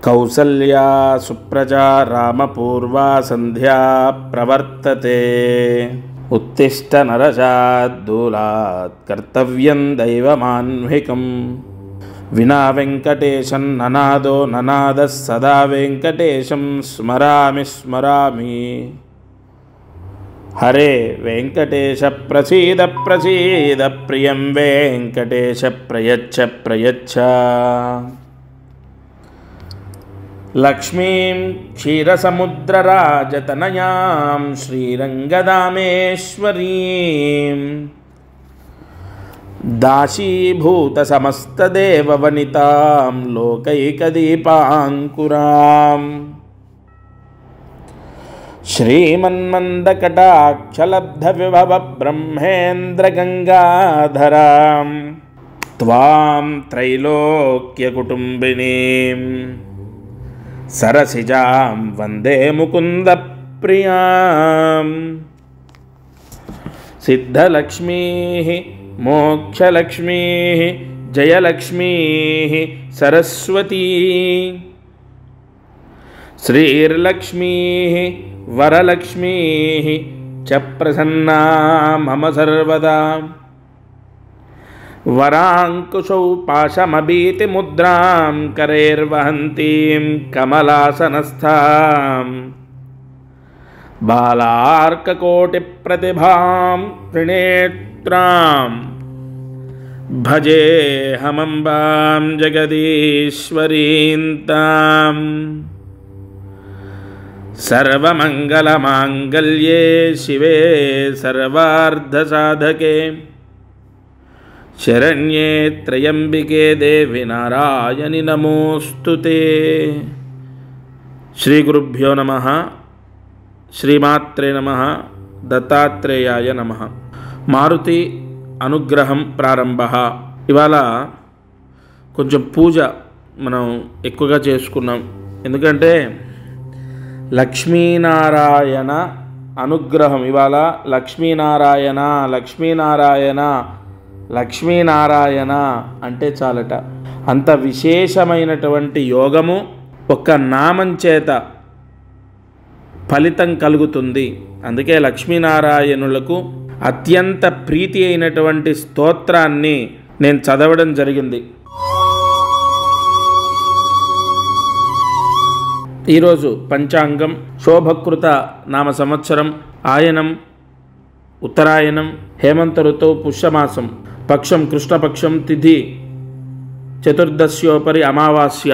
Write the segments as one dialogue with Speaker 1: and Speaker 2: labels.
Speaker 1: కౌసల్యా సుప్రజా రామపూర్వా సంధ్యా ప్రవర్తతే ఉత్తిష్ట నరశార్దూలాత్ కర్తవ్యం దైవమాన్వికం వినా వెంకటేశం ననాదో ననాదః సదా వెంకటేశం స్మరామి స్మరామి. హరే వెంకటేశ ప్రసీద ప్రసీద ప్రియం వెంకటేశ ప్రయచ్చ ప్రయచ్చ. లక్ష్మీం క్షీరసముద్రరాజతనయాం శ్రీరంగదామేశ్వరీం దాశీభూతసమస్తదేవవనితాం లోకైకదీపాంకురాం శ్రీమన్మందకటాక్షలబ్ధవిభవ బ్రహ్మేంద్రగంగాధరాం త్వాం త్రైలోక్యకుటుంబినీం సరసిజాం వందే ముకుందప్రియాం. సిద్ధలక్ష్మీ మోక్షలక్ష్మీ జయలక్ష్మీ సరస్వతీ శ్రీర్లక్ష్మీ వరలక్ష్మీ చ ప్రసన్నా మమ సర్వదా. వరాంకుశౌ పాశమభీతిముద్రాం కరైర్వహంతీం కమలాసనస్థాం బాలార్కకోటిప్రతిభాం త్రినేత్రాం భజేహమంబాం జగదీశ్వరీం తాం. సర్వమంగళమాంగళ్యే శివే సర్వార్ధసాధకే శరణ్యే త్రయంబికే దేవి నారాయణి నమోస్తుతే. శ్రీ గురుభ్యో నమః. శ్రీమాత్రే నమః. దత్తాత్రేయాయ నమః. మారుతి అనుగ్రహం ప్రారంభ. ఇవాళ కొంచెం పూజ మనం ఎక్కువగా చేసుకున్నాం. ఎందుకంటే లక్ష్మీనారాయణ అనుగ్రహం. ఇవాళ లక్ష్మీనారాయణ లక్ష్మీనారాయణ లక్ష్మీనారాయణ అంటే చాలట. అంత విశేషమైనటువంటి యోగము ఒక్క నామం చేత ఫలితం కలుగుతుంది. అందుకే లక్ష్మీనారాయణులకు అత్యంత ప్రీతి అయినటువంటి స్తోత్రాన్ని నేను చదవడం జరిగింది. ఈరోజు పంచాంగం శోభకృత నామ సంవత్సరం ఆయనం ఉత్తరాయణం హేమంత ఋతువు పుష్యమాసం పక్షం కృష్ణపక్షం తిథి చతుర్దశ్యోపరి అమావాస్య.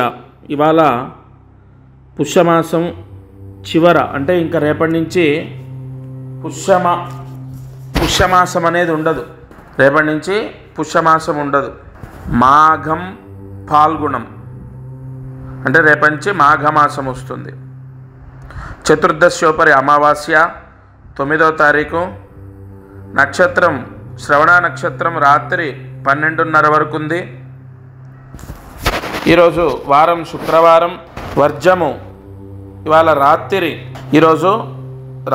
Speaker 1: ఇవాళ పుష్యమాసం చివర అంటే ఇంకా రేపటి నుంచి పుష్యమాసం అనేది ఉండదు. రేపటి నుంచి పుష్యమాసం ఉండదు. మాఘం ఫాల్గుణం అంటే రేపటి నుంచి మాఘమాసం వస్తుంది. చతుర్దశ్యోపరి అమావాస్య 9వ తారీఖు. నక్షత్రం శ్రవణ నక్షత్రం రాత్రి 12:30 వరకు ఉంది. ఈరోజు వారం శుక్రవారం. వర్జము ఇవాళ ఈరోజు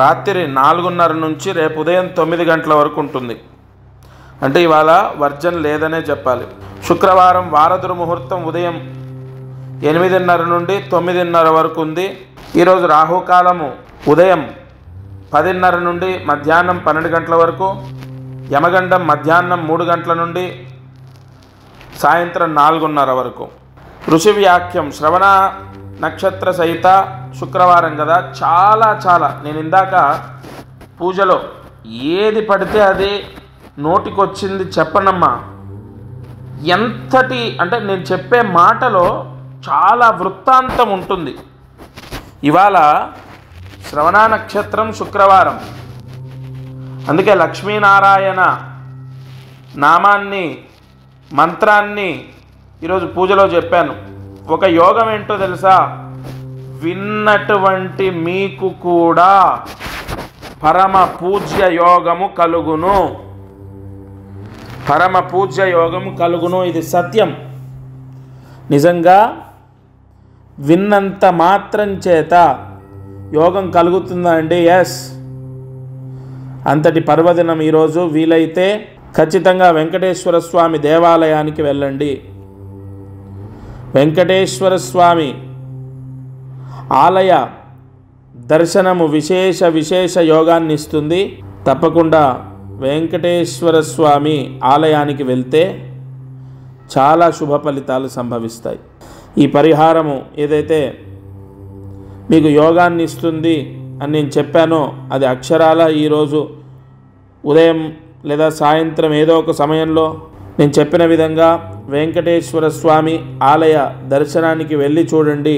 Speaker 1: రాత్రి 4:30 నుంచి రేపు ఉదయం 9 గంటల వరకు ఉంటుంది. అంటే ఇవాళ వర్జం లేదనే చెప్పాలి. శుక్రవారం వారదురు ముహూర్తం ఉదయం 8:30 నుండి 9:30 వరకు ఉంది. ఈరోజు రాహుకాలము ఉదయం 10:30 నుండి మధ్యాహ్నం 12 గంటల వరకు. యమగండం మధ్యాహ్నం 3 గంటల నుండి సాయంత్రం 4:30 వరకు. ఋషివ్యాఖ్యం శ్రవణ నక్షత్ర సహిత శుక్రవారం కదా. చాలా నేను ఇందాక పూజలో ఏది పడితే అది నోటికొచ్చింది చెప్పనమ్మా. ఎంతటి అంటే నేను చెప్పే మాటలో చాలా వృత్తాంతం ఉంటుంది. ఇవాళ శ్రవణ నక్షత్రం శుక్రవారం. అందుకే లక్ష్మీనారాయణ నామాన్ని మంత్రాన్ని ఈరోజు పూజలో చెప్పాను. ఒక యోగం ఏంటో తెలుసా? విన్నటువంటి మీకు కూడా పరమ పూజ్య యోగము కలుగును. పరమ పూజ్య యోగము కలుగును. ఇది సత్యం. నిజంగా విన్నంత మాత్రం చేత యోగం కలుగుతుందా అండి? ఎస్. అంతటి పర్వదినం ఈరోజు. వీలైతే ఖచ్చితంగా వెంకటేశ్వర స్వామి దేవాలయానికి వెళ్ళండి. వెంకటేశ్వర స్వామి ఆలయ దర్శనము విశేష యోగాన్ని ఇస్తుంది. తప్పకుండా వెంకటేశ్వర స్వామి ఆలయానికి వెళ్తే చాలా శుభ ఫలితాలు సంభవిస్తాయి. ఈ పరిహారము ఏదైతే మీకు యోగాన్ని ఇస్తుంది అని నేను చెప్పానో అది అక్షరాల ఈరోజు ఉదయం లేదా సాయంత్రం ఏదో ఒక సమయంలో నేను చెప్పిన విధంగా వెంకటేశ్వర స్వామి ఆలయ దర్శనానికి వెళ్ళి చూడండి.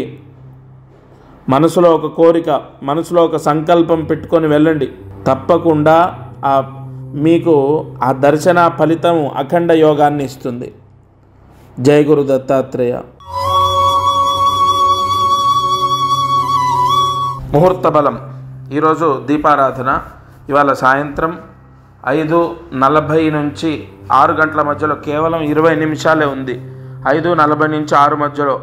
Speaker 1: మనసులో ఒక కోరిక, మనసులో ఒక సంకల్పం పెట్టుకొని వెళ్ళండి. తప్పకుండా మీకు ఆ దర్శన ఫలితం అఖండ యోగాన్ని ఇస్తుంది. జై గురు దత్తాత్రేయ. ముహూర్త బలం. ఈరోజు దీపారాధన ఇవాళ సాయంత్రం 5:40 నుంచి 6 గంటల మధ్యలో, కేవలం 20 నిమిషాలే ఉంది. 5:40 నుంచి 6 మధ్యలో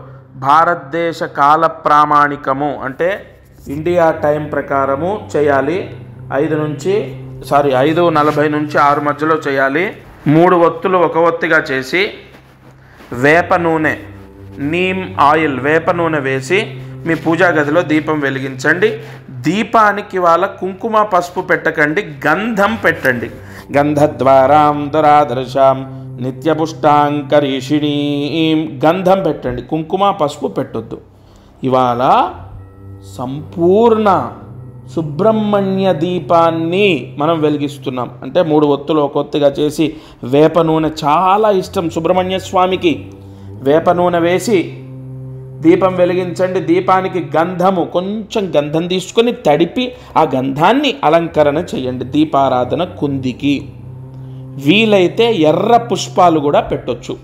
Speaker 1: భారతదేశ కాల ప్రామాణికము అంటే ఇండియా టైం ప్రకారము చేయాలి. 5:40 నుంచి 6 మధ్యలో చేయాలి. 3 ఒత్తులు ఒక ఒత్తిగా చేసి వేప నూనె, నీమ్ ఆయిల్, వేప నూనె వేసి మీ పూజా గదిలో దీపం వెలిగించండి. దీపానికి వాళ్ళ కుంకుమ పసుపు పెట్టకండి, గంధం పెట్టండి. గంధద్వారాం దురాదర్శాం నిత్యపుష్టాంకరీషిణీ, గంధం పెట్టండి, కుంకుమ పసుపు పెట్టొద్దు. ఇవాళ సంపూర్ణ సుబ్రహ్మణ్య దీపాన్ని మనం వెలిగిస్తున్నాం. అంటే 3 ఒత్తులు ఒక ఒత్తిగా చేసి వేప నూనె చాలా ఇష్టం సుబ్రహ్మణ్య స్వామికి. వేప నూనె వేసి దీపం వెలిగించండి. దీపానికి గంధము, కొంచెం గంధం తీసుకొని తడిపి ఆ గంధాన్ని అలంకరణ చేయండి. దీపారాధన కుందికి వీలైతే ఎర్ర పుష్పాలు కూడా పెట్టొచ్చు.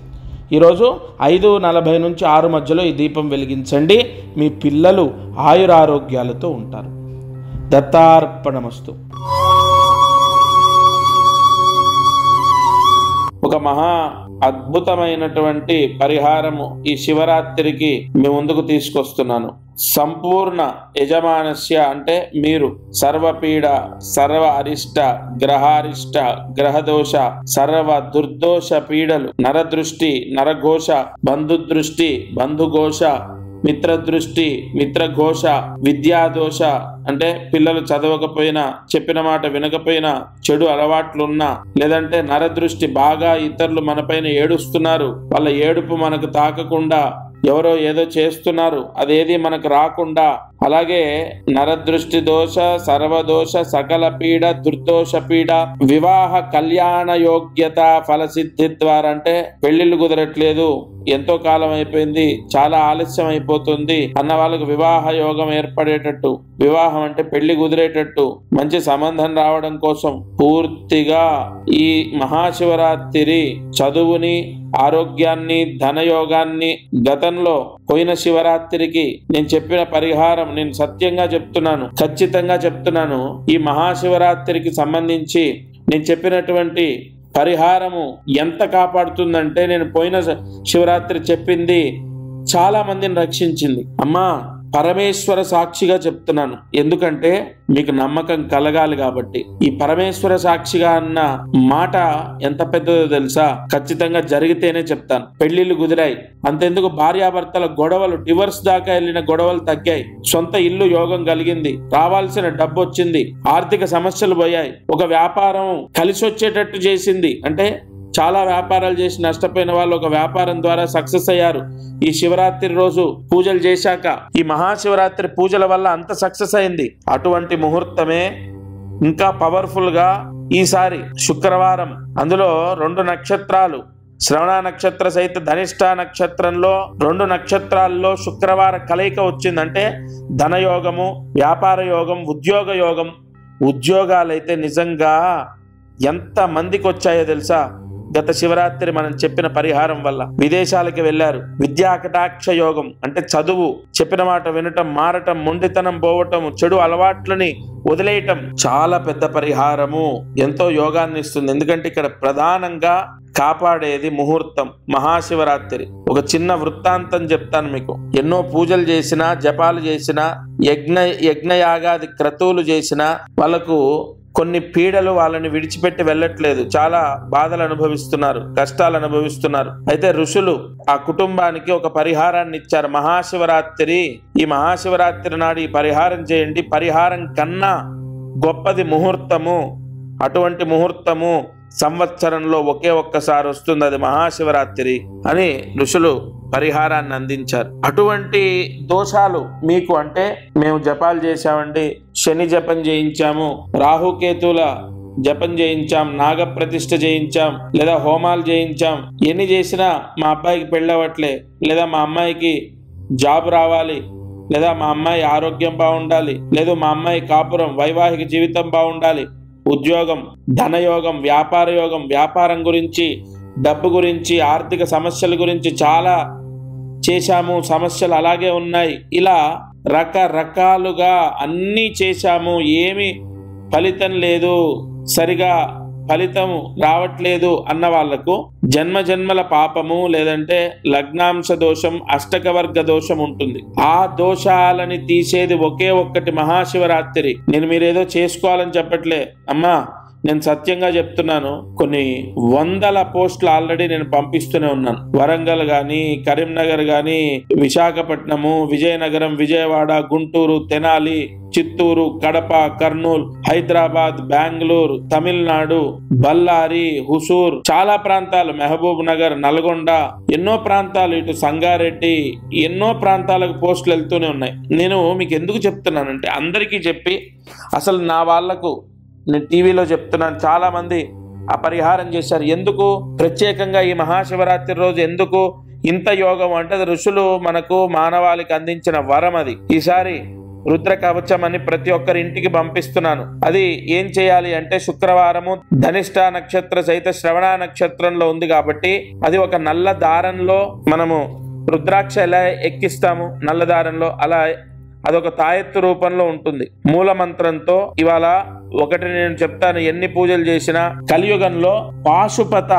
Speaker 1: ఈరోజు 5:40 నుంచి 6 మధ్యలో ఈ దీపం వెలిగించండి. మీ పిల్లలు ఆయురారోగ్యాలతో ఉంటారు. దత్తార్పణమస్తు. ఒక మహా అద్భుతమైనటువంటి పరిహారము ఈ శివరాత్రికి మీ ముందుకు తీసుకొస్తున్నాను. సంపూర్ణ యజమానస్య అంటే మీరు సర్వపీడ, సర్వ అరిష్ట, గ్రహారిష్ట, గ్రహదోష, సర్వ దుర్దోష పీడలు, నరదృష్టి, నరఘోష, బంధుదృష్టి, బంధుఘోష, మిత్రదృష్టి, మిత్రఘోష, విద్యాదోష అంటే పిల్లలు చదవకపోయినా, చెప్పిన మాట వినకపోయినా, చెడు అలవాట్లున్నా, లేదంటే నరదృష్టి, బాగా ఇతరులు మనపైన ఏడుస్తున్నారు, వాళ్ళ ఏడుపు మనకు తాకకుండా ఎవరో ఏదో చేస్తున్నారు, అదేది మనకు రాకుండా, అలాగే నరదృష్టి దోష, సర్వదోష, సకల పీడ, దుర్దోష పీడ, వివాహ కళ్యాణ యోగ్యత ఫలసిద్ధి ద్వారా అంటే పెళ్లిళ్ళు కుదరట్లేదు, ఎంతో కాలం అయిపోయింది, చాలా ఆలస్యం అయిపోతుంది అన్న వాళ్ళకు వివాహ యోగం ఏర్పడేటట్టు, వివాహం అంటే పెళ్లి కుదిరేటట్టు, మంచి సంబంధం రావడం కోసం పూర్తిగా ఈ మహాశివరాత్రి చదువుని, ఆరోగ్యాన్ని, ధనయోగాన్ని, గతంలో పోయిన శివరాత్రికి నేను చెప్పిన పరిహారం నేను సత్యంగా చెప్తున్నాను, ఖచ్చితంగా చెప్తున్నాను. ఈ మహాశివరాత్రికి సంబంధించి నేను చెప్పినటువంటి పరిహారము ఎంత కాపాడుతుందంటే, నేను పోయిన శివరాత్రి చెప్పింది చాలా మందిని రక్షించింది. అమ్మా పరమేశ్వర సాక్షిగా చెప్తున్నాను, ఎందుకంటే మీకు నమ్మకం కలగాలి కాబట్టి. ఈ పరమేశ్వర సాక్షిగా అన్న మాట ఎంత పెద్దదో తెలుసా? ఖచ్చితంగా జరిగితేనే చెప్తాను. పెళ్లిళ్ళు కుదిరాయి, అంతెందుకు భార్యాభర్తల గొడవలు, డివర్స్ దాకా వెళ్ళిన గొడవలు తగ్గాయి, సొంత ఇల్లు యోగం కలిగింది, రావాల్సిన డబ్బు వచ్చింది, ఆర్థిక సమస్యలు పోయాయి, ఒక వ్యాపారం కలిసి వచ్చేటట్టు చేసింది. అంటే చాలా వ్యాపారాలు చేసి నష్టపోయిన వాళ్ళు ఒక వ్యాపారం ద్వారా సక్సెస్ అయ్యారు ఈ శివరాత్రి రోజు పూజలు చేశాక. ఈ మహాశివరాత్రి పూజల వల్ల అంత సక్సెస్ అయింది. అటువంటి ముహూర్తమే ఇంకా పవర్ఫుల్ గా ఈసారి శుక్రవారం, అందులో 2 నక్షత్రాలు, శ్రవణ నక్షత్ర సహిత ధనిష్ట నక్షత్రంలో 2 నక్షత్రాల్లో శుక్రవార కలయిక వచ్చిందంటే ధనయోగము, వ్యాపార యోగం, ఉద్యోగ యోగం. ఉద్యోగాలైతే నిజంగా ఎంత మందికి వచ్చాయో తెలుసా? గత శివరాత్రి మనం చెప్పిన పరిహారం వల్ల విదేశాలకి వెళ్ళారు. విద్యా కటాక్ష యోగం అంటే చదువు, చెప్పిన మాట వినటం, మారటం, మొండితనం పోవటం, చెడు అలవాట్లని వదిలేయటం చాలా పెద్ద పరిహారము, ఎంతో యోగాన్ని ఇస్తుంది. ఎందుకంటే ఇక్కడ ప్రధానంగా కాపాడేది ముహూర్తం. మహాశివరాత్రి ఒక చిన్న వృత్తాంతం చెప్తాను మీకు. ఎన్నో పూజలు చేసినా, జపాలు చేసినా, యజ్ఞయాగాది క్రతువులు చేసినా వాళ్ళకు కొన్ని పీడలు వాళ్ళని విడిచిపెట్టి వెళ్ళట్లేదు, చాలా బాధలు అనుభవిస్తున్నారు, కష్టాలు అనుభవిస్తున్నారు. అయితే ఋషులు ఆ కుటుంబానికి ఒక పరిహారాన్ని ఇచ్చారు. మహాశివరాత్రి, ఈ మహాశివరాత్రి నాడు ఈ పరిహారం చేయండి, పరిహారం కన్నా గొప్పది ముహూర్తము, అటువంటి ముహూర్తము సంవత్సరంలో ఒకే ఒక్కసారి వస్తుంది, అది మహాశివరాత్రి అని ఋషులు పరిహారాన్ని అందించారు. అటువంటి దోషాలు మీకు అంటే మేము జపాలు చేశామండి, శని జపం చేయించాము, రాహుకేతుల జపం చేయించాం, నాగప్రతిష్ఠ చేయించాం, లేదా హోమాలు చేయించాం, ఎన్ని చేసినా మా అబ్బాయికి పెళ్ళవట్లే, లేదా మా అమ్మాయికి జాబ్ రావాలి, లేదా మా అమ్మాయి ఆరోగ్యం బాగుండాలి, లేదా మా అమ్మాయి కాపురం వైవాహిక జీవితం బాగుండాలి, ఉద్యోగం, ధనయోగం, వ్యాపార యోగం, వ్యాపారం గురించి, డబ్బు గురించి, ఆర్థిక సమస్యల గురించి చాలా చేశాము, సమస్యలు అలాగే ఉన్నాయి, ఇలా రకరకాలుగా అన్నీ చేశాము, ఏమి ఫలితం లేదు, సరిగా ఫలితం రావట్లేదు అన్న వాళ్లకు జన్మ జన్మల పాపము లేదంటే లగ్నాంశ దోషం, అష్టకవర్గ దోషం ఉంటుంది. ఆ దోషాలని తీసేది ఒకే ఒక్కటి మహాశివరాత్రి. నేను మీరేదో చేసుకోవాలని చెప్పట్లే అమ్మా, నేను సత్యంగా చెప్తున్నాను. కొన్ని వందల పోస్టులు ఆల్రెడీ నేను పంపిస్తూనే ఉన్నాను. వరంగల్ గాని, కరీంనగర్ గాని, విశాఖపట్నము, విజయనగరం, విజయవాడ, గుంటూరు, తెనాలి, చిత్తూరు, కడప, కర్నూలు, హైదరాబాద్, బెంగళూరు, తమిళనాడు, బళ్ళారి, హుసూర్, చాలా ప్రాంతాలు, మహబూబ్ నగర్, నల్గొండ, ఎన్నో ప్రాంతాలు, ఇటు సంగారెడ్డి, ఎన్నో ప్రాంతాలకు పోస్టులు వెళ్తూనే ఉన్నాయి. నేను మీకు ఎందుకు చెప్తున్నానంటే అందరికీ చెప్పి, అసలు నా వాళ్లకు నేను టీవీలో చెప్తున్నాను, చాలా మంది ఆ పరిహారం చేశారు. ఎందుకు ప్రత్యేకంగా ఈ మహాశివరాత్రి రోజు ఎందుకు ఇంత యోగం అంటే అది ఋషులు మనకు మానవాళికి అందించిన వరం. అది ఈసారి రుద్ర కవచం అని ప్రతి ఒక్కరి ఇంటికి పంపిస్తున్నాను. అది ఏం చేయాలి అంటే శుక్రవారము ధనిష్ట నక్షత్ర సహిత శ్రవణ నక్షత్రంలో ఉంది కాబట్టి అది ఒక నల్ల దారంలో మనము రుద్రాక్ష ఎలా ఎక్కిస్తాము నల్ల దారంలో, అలా అదొక తాయెత్తు రూపంలో ఉంటుంది. మూల మంత్రంతో ఇవాళ ఒకటి నేను చెప్తాను, ఎన్ని పూజలు చేసినా కలియుగంలో పాశుపత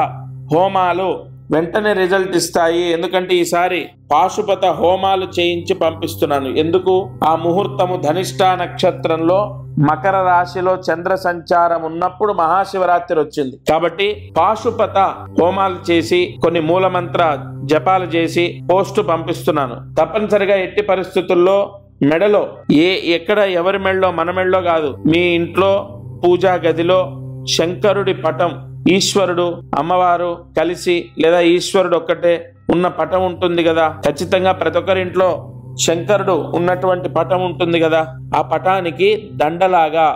Speaker 1: హోమాలు వెంటనే రిజల్ట్ ఇస్తాయి. ఎందుకంటే ఈసారి పాశుపత హోమాలు చేయించి పంపిస్తున్నాను. ఎందుకు? ఆ ముహూర్తము ధనిష్ట నక్షత్రంలో మకర రాశిలో చంద్ర సంచారం ఉన్నప్పుడు మహాశివరాత్రి వచ్చింది కాబట్టి పాశుపత హోమాలు చేసి కొన్ని మూలమంత్ర జపాలు చేసి పోస్టు పంపిస్తున్నాను. తప్పనిసరిగా ఎట్టి పరిస్థితుల్లో మెడలో ఎక్కడ ఎవరి మెడలో, మన మెడలో కాదు, మీ ఇంట్లో పూజా గదిలో శంకరుడి పటం, ఈశ్వరుడు అమ్మవారు కలిసి లేదా ఈశ్వరుడు ఒక్కటే ఉన్న పటం ఉంటుంది కదా, ఖచ్చితంగా ప్రతి ఒక్కరింట్లో శంకరుడు ఉన్నటువంటి పటం ఉంటుంది కదా, ఆ పటానికి దండలాగా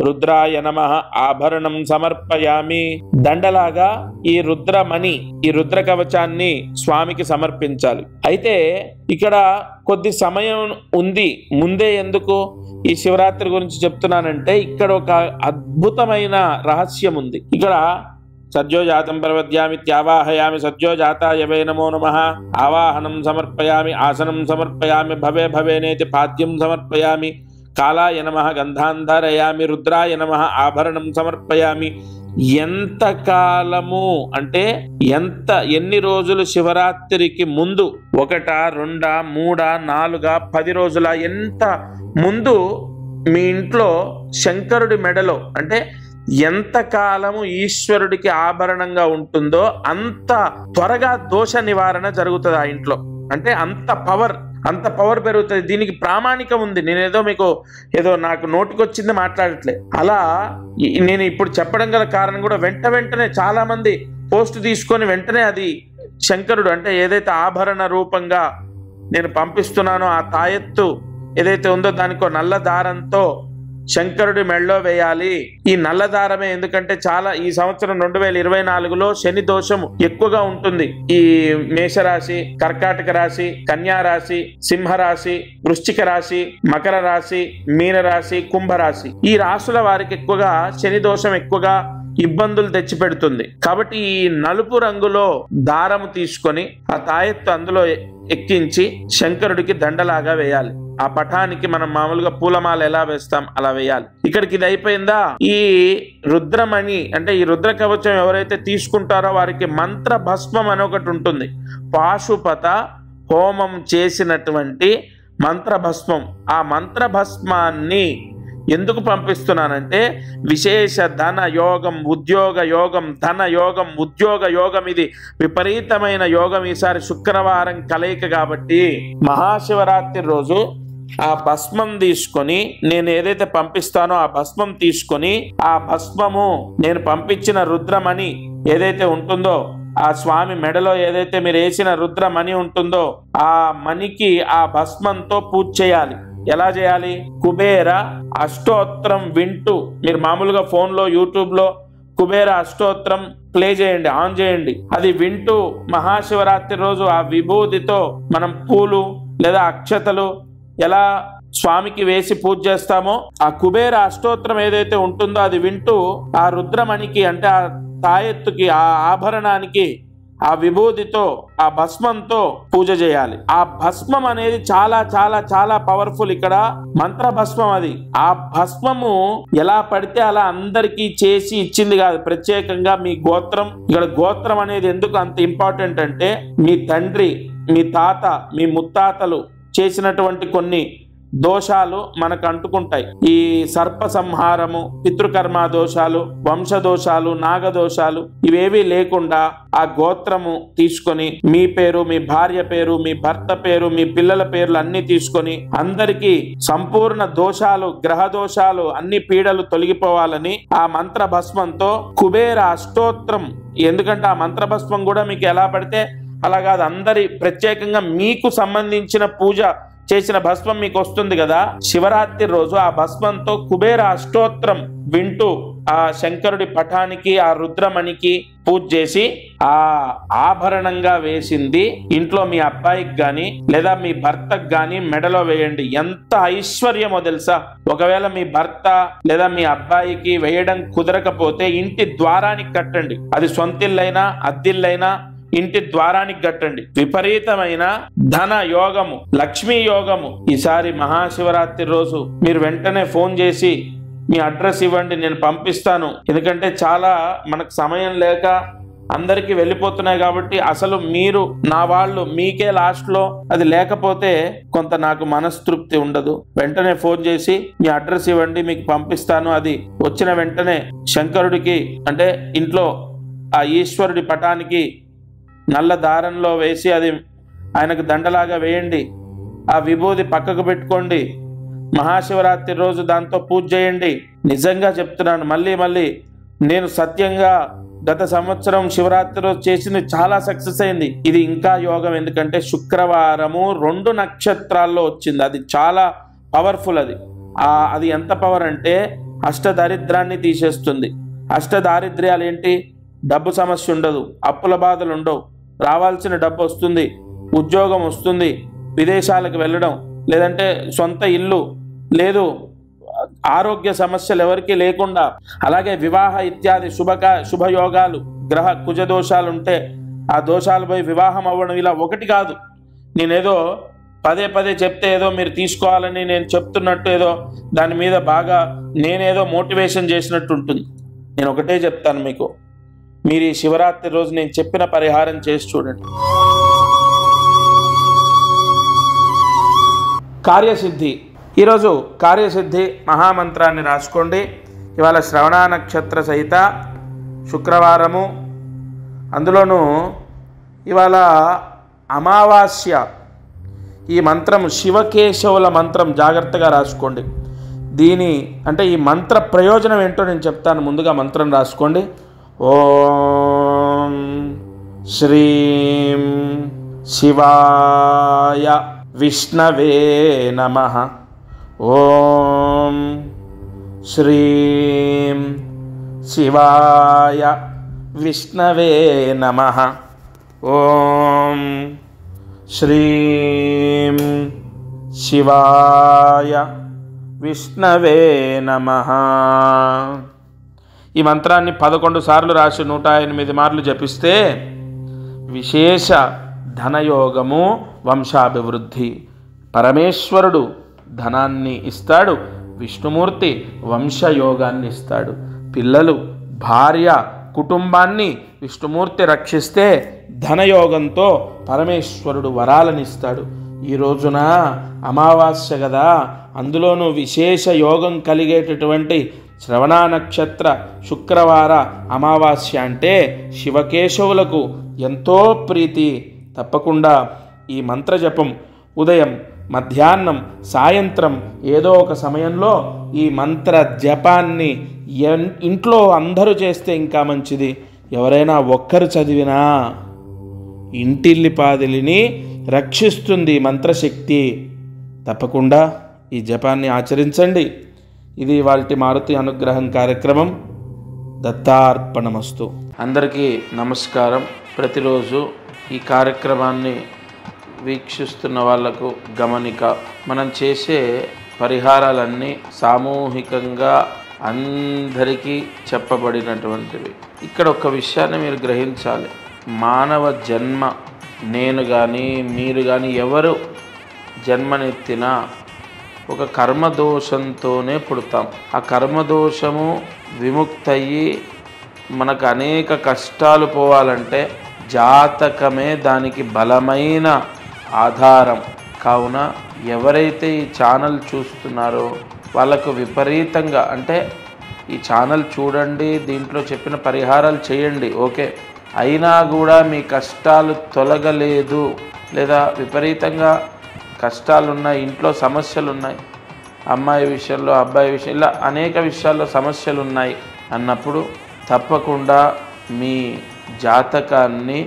Speaker 1: రుద్రాయ నమః ఆభరణం సమర్పయామి, దండలాగా ఈ రుద్రమణి, ఈ రుద్ర కవచాన్ని స్వామికి సమర్పించాలి. అయితే ఇక్కడ కొద్ది సమయం ఉంది, ముందే ఎందుకు ఈ శివరాత్రి గురించి చెప్తున్నానంటే ఇక్కడ ఒక అద్భుతమైన రహస్యం ఉంది. ఇక్కడ సద్యోజాతం ప్రవద్యామి త్యావాహయామి సద్యోజాతాయ వై నమో నమః, ఆవాహనం సమర్పయామి, ఆసనం సమర్పయామి, భవే భవేనేతి పాద్యం సమర్పయామి, కాలాయ నమః గంధాంధరయామి, రుద్రాయ నమః ఆభరణం సమర్పయామి. ఎంత కాలము అంటే ఎన్ని రోజులు శివరాత్రికి ముందు, 1, 2, 3, 4, 10 రోజుల ఎంత ముందు మీ ఇంట్లో శంకరుడి మెడలో అంటే ఎంత కాలము ఈశ్వరుడికి ఆభరణంగా ఉంటుందో అంత త్వరగా దోష నివారణ జరుగుతుంది ఆ ఇంట్లో. అంటే అంత పవర్ పెరుగుతుంది. దీనికి ప్రామాణికం ఉంది. నేనేదో మీకు ఏదో నాకు నోటికొచ్చింది మాట్లాడట్లే. అలా నేను ఇప్పుడు చెప్పడం గల కారణం కూడా వెంటనే చాలా మంది పోస్ట్ తీసుకొని వెంటనే అది శంకరుడు అంటే ఏదైతే ఆభరణ రూపంగా నేను పంపిస్తున్నానో ఆ తాయెత్తు ఏదైతే ఉందో దానికో నల్ల దారంతో శంకరుడి మెళ్ళో వేయాలి. ఈ నల్ల దారమే ఎందుకంటే చాలా ఈ సంవత్సరం 2024లో శని దోషం ఎక్కువగా ఉంటుంది. ఈ మేషరాశి, కర్కాటక రాశి, కన్యా రాశి, సింహరాశి, వృశ్చిక రాశి, మకర రాశి, మీన రాశి, కుంభరాశి, ఈ రాశుల వారికి ఎక్కువగా శని దోషం ఎక్కువగా ఇబ్బందులు తెచ్చిపెడుతుంది. కాబట్టి ఈ నలుపు రంగులో దారము తీసుకొని ఆ తాయెత్తు అందులో ఎక్కించి శంకరుడికి దండలాగా వేయాలి. ఆ పటానికి మనం మామూలుగా పూలమాల ఎలా వేస్తాం అలా వేయాలి. ఇక్కడికి ఇది అయిపోయిందా, ఈ రుద్రమణి అంటే ఈ రుద్ర కవచం ఎవరైతే తీసుకుంటారో వారికి మంత్ర భస్మం అని ఒకటి ఉంటుంది. పాశుపత హోమం చేసినటువంటి మంత్ర భస్మం, ఆ మంత్ర భస్మాన్ని ఎందుకు పంపిస్తున్నానంటే విశేష ధన యోగం, ఉద్యోగ యోగం, ధన యోగం, ఉద్యోగ యోగం, ఇది విపరీతమైన యోగం ఈసారి శుక్రవారం కలయిక కాబట్టి మహాశివరాత్రి రోజు ఆ భస్మం తీసుకొని, నేను ఏదైతే పంపిస్తానో ఆ భస్మం తీసుకొని, ఆ భస్మము నేను పంపించిన రుద్రమణి ఏదైతే ఉంటుందో, ఆ స్వామి మెడలో ఏదైతే మీరు వేసిన రుద్రమణి ఉంటుందో ఆ మణికి ఆ భస్మంతో పూజ చేయాలి. ఎలా చేయాలి? కుబేర అష్టోత్తరం వింటూ, మీరు మామూలుగా ఫోన్లో యూట్యూబ్లో కుబేర అష్టోత్తరం ప్లే చేయండి, ఆన్ చేయండి. అది వింటూ మహాశివరాత్రి రోజు ఆ విభూతితో మనం పూలు లేదా అక్షతలు ఎలా స్వామికి వేసి పూజ చేస్తామో ఆ కుబేర అష్టోత్తరం ఏదైతే ఉంటుందో అది వింటూ ఆ రుద్రమణికి అంటే ఆ తాయెత్తుకి, ఆ ఆభరణానికి ఆ విభూతితో ఆ భస్మంతో పూజ చేయాలి. ఆ భస్మం అనేది చాలా చాలా చాలా పవర్ఫుల్. ఇక్కడ మంత్ర భస్మం. అది ఆ భస్మము ఎలా పడితే అలా అందరికీ చేసి ఇచ్చింది కాదు, ప్రత్యేకంగా మీ గోత్రం. ఇక్కడ గోత్రం అనేది ఎందుకు అంత ఇంపార్టెంట్ అంటే మీ తండ్రి, మీ తాత, మీ ముత్తాతలు చేసినటువంటి కొన్ని దోషాలు మనకు అంటుకుంటాయి. ఈ సర్ప సంహారము, పితృకర్మ దోషాలు, వంశదోషాలు, నాగదోషాలు ఇవేవి లేకుండా ఆ గోత్రము తీసుకొని మీ పేరు, మీ భార్య పేరు, మీ భర్త పేరు, మీ పిల్లల పేర్లు అన్ని తీసుకొని అందరికీ సంపూర్ణ దోషాలు, గ్రహ దోషాలు, అన్ని పీడలు తొలగిపోవాలని ఆ మంత్ర భస్మంతో కుబేర అష్టోత్తరం. ఎందుకంటే ఆ మంత్ర భస్మం కూడా మీకు ఎలా పడితే అలా కాదు, అందరి ప్రత్యేకంగా మీకు సంబంధించిన పూజ చేసిన భస్మం మీకు వస్తుంది కదా. శివరాత్రి రోజు ఆ భస్మంతో కుబేర అష్టోత్తరం వింటూ ఆ శంకరుడి పటానికి, ఆ రుద్రమణికి పూజ చేసి ఆ ఆభరణంగా వేసింది ఇంట్లో మీ అబ్బాయికి గాని లేదా మీ భర్తకు గాని మెడలో వేయండి. ఎంత ఐశ్వర్యమో తెలుసా. ఒకవేళ మీ భర్త లేదా మీ అబ్బాయికి వేయడం కుదరకపోతే ఇంటి ద్వారానికి కట్టండి. అది సొంతిల్లైనా అద్దిల్లైనా ఇంటి ద్వారానికి కట్టండి. విపరీతమైన ధన యోగము, లక్ష్మీ యోగము. ఈసారి మహాశివరాత్రి రోజు మీరు వెంటనే ఫోన్ చేసి మీ అడ్రస్ ఇవ్వండి, నేను పంపిస్తాను. ఎందుకంటే చాలా మనకు సమయం లేక అందరికీ వెళ్ళిపోతున్నాయి కాబట్టి అసలు మీరు నా వాళ్ళు మీకే లాస్ట్ లో అది లేకపోతే కొంత నాకు మనస్తృప్తి ఉండదు. వెంటనే ఫోన్ చేసి మీ అడ్రస్ ఇవ్వండి, మీకు పంపిస్తాను. అది వచ్చిన వెంటనే శంకరుడికి అంటే ఇంట్లో ఆ ఈశ్వరుడి పటానికి నల్ల దారంలో వేసి అది ఆయనకు దండలాగా వేయండి. ఆ విభూది పక్కకు పెట్టుకోండి. మహాశివరాత్రి రోజు దాంతో పూజ చేయండి. నిజంగా చెప్తున్నాను, మళ్ళీ నేను సత్యంగా గత సంవత్సరం శివరాత్రి రోజు చేసింది చాలా సక్సెస్ అయింది. ఇది ఇంకా యోగం. ఎందుకంటే శుక్రవారము 2 నక్షత్రాల్లో వచ్చింది. అది చాలా పవర్ఫుల్. అది ఎంత పవర్ అంటే అష్టదారిద్రాన్ని తీసేస్తుంది. అష్టదారిద్ర్యాలు ఏంటి? డబ్బు సమస్య ఉండదు, అప్పుల బాధలు ఉండవు, రావాల్సిన డబ్బు వస్తుంది, ఉద్యోగం వస్తుంది, విదేశాలకు వెళ్ళడం, లేదంటే సొంత ఇల్లు లేదు, ఆరోగ్య సమస్యలు ఎవరికి లేకుండా, అలాగే వివాహ ఇత్యాది శుభయోగాలు, గ్రహ కుజ దోషాలు ఉంటే ఆ దోషాలు పోయి వివాహం అవ్వడం. ఇలా ఒకటి కాదు, నేనేదో పదే చెప్తే ఏదో మీరు తీసుకోవాలని నేను చెప్తున్నట్టు ఏదో దాని మీద బాగా నేనేదో మోటివేషన్ చేసినట్టు ఉంటుంది. నేను ఒకటే చెప్తాను మీకు, మీరు ఈ శివరాత్రి రోజు నేను చెప్పిన పరిహారం చేసి చూడండి. కార్యసిద్ధి. ఈరోజు కార్యసిద్ధి మహామంత్రాన్ని రాసుకోండి. ఇవాళ శ్రవణ నక్షత్ర సహిత శుక్రవారము, అందులోనూ ఇవాళ అమావాస్య. ఈ మంత్రం శివకేశవుల మంత్రం, జాగ్రత్తగా రాసుకోండి. దీని అంటే ఈ మంత్ర ప్రయోజనం ఏంటో నేను చెప్తాను. ముందుగా మంత్రం రాసుకోండి. ఓం శ్రీం శివాయ విష్ణవే నమః. ఓం శ్రీం శివాయ విష్ణవే నమః. ఓం శ్రీం శివాయ విష్ణవే నమః. ఈ మంత్రాన్ని 11 సార్లు రాసి 108 మార్లు జపిస్తే విశేష ధనయోగము, వంశాభివృద్ధి. పరమేశ్వరుడు ధనాన్ని ఇస్తాడు, విష్ణుమూర్తి వంశయోగాన్ని ఇస్తాడు. పిల్లలు, భార్య, కుటుంబాన్ని విష్ణుమూర్తి రక్షిస్తే ధనయోగంతో పరమేశ్వరుడు వరాలను ఇస్తాడు. ఈ రోజున అమావాస్య కదా, అందులోనూ విశేష యోగం కలిగేటటువంటి శ్రవణ నక్షత్ర శుక్రవార అమావాస్య అంటే శివకేశవులకు ఎంతో ప్రీతి. తప్పకుండా ఈ మంత్రజపం ఉదయం, మధ్యాహ్నం, సాయంత్రం ఏదో ఒక సమయంలో ఈ మంత్ర జపాన్ని ఇంట్లో అందరూ చేస్తే ఇంకా మంచిది. ఎవరైనా ఒక్కరు చదివినా ఇంటిల్లిపాదిలిని రక్షిస్తుంది మంత్రశక్తి. తప్పకుండా ఈ జపాన్ని ఆచరించండి. ఇది వాల్టి మారుతి అనుగ్రహం కార్యక్రమం. దత్తార్పణమస్తు. అందరికీ నమస్కారం. ప్రతిరోజు ఈ కార్యక్రమాన్ని వీక్షిస్తున్న వాళ్లకు గమనిక, మనం చేసే పరిహారాలన్నీ సామూహికంగా అందరికీ చెప్పబడినటువంటివి. ఇక్కడ ఒక విషయాన్ని మీరు గ్రహించాలి. మానవ జన్మ, నేను కానీ మీరు కానీ ఎవరు జన్మనెత్తినా ఒక కర్మదోషంతోనే పుడతాం. ఆ కర్మదోషము విముక్తయ్యి మనకు అనేక కష్టాలు పోవాలంటే జాతకమే దానికి బలమైన ఆధారం. కావున ఎవరైతే ఈ ఛానల్ చూస్తున్నారో వాళ్ళకు విపరీతంగా, అంటే ఈ ఛానల్ చూడండి, దీంట్లో చెప్పిన పరిహారాలు చేయండి, ఓకే, అయినా కూడా మీ కష్టాలు తొలగలేదు, లేదా విపరీతంగా కష్టాలున్నాయి, ఇంట్లో సమస్యలు ఉన్నాయి, అమ్మాయి విషయంలో, అబ్బాయి విషయం, ఇలా అనేక విషయాల్లో సమస్యలు ఉన్నాయి అన్నప్పుడు తప్పకుండా మీ జాతకాన్ని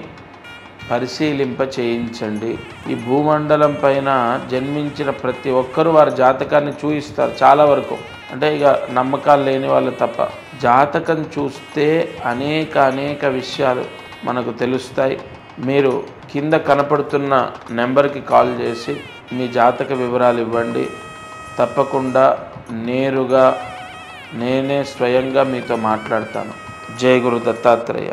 Speaker 1: పరిశీలింప చేయించండి. ఈ భూమండలం పైన జన్మించిన ప్రతి ఒక్కరూ వారి జాతకాన్ని చూయిస్తారు చాలా వరకు. అంటే ఇక నమ్మకాలు లేని వాళ్ళు తప్ప. జాతకం చూస్తే అనేక విషయాలు మనకు తెలుస్తాయి. మీరు కింద కనపడుతున్న నెంబర్కి కాల్ చేసి మీ జాతక వివరాలు ఇవ్వండి. తప్పకుండా నేరుగా నేనే స్వయంగా మీతో మాట్లాడతాను. జై గురు దత్తాత్రేయ.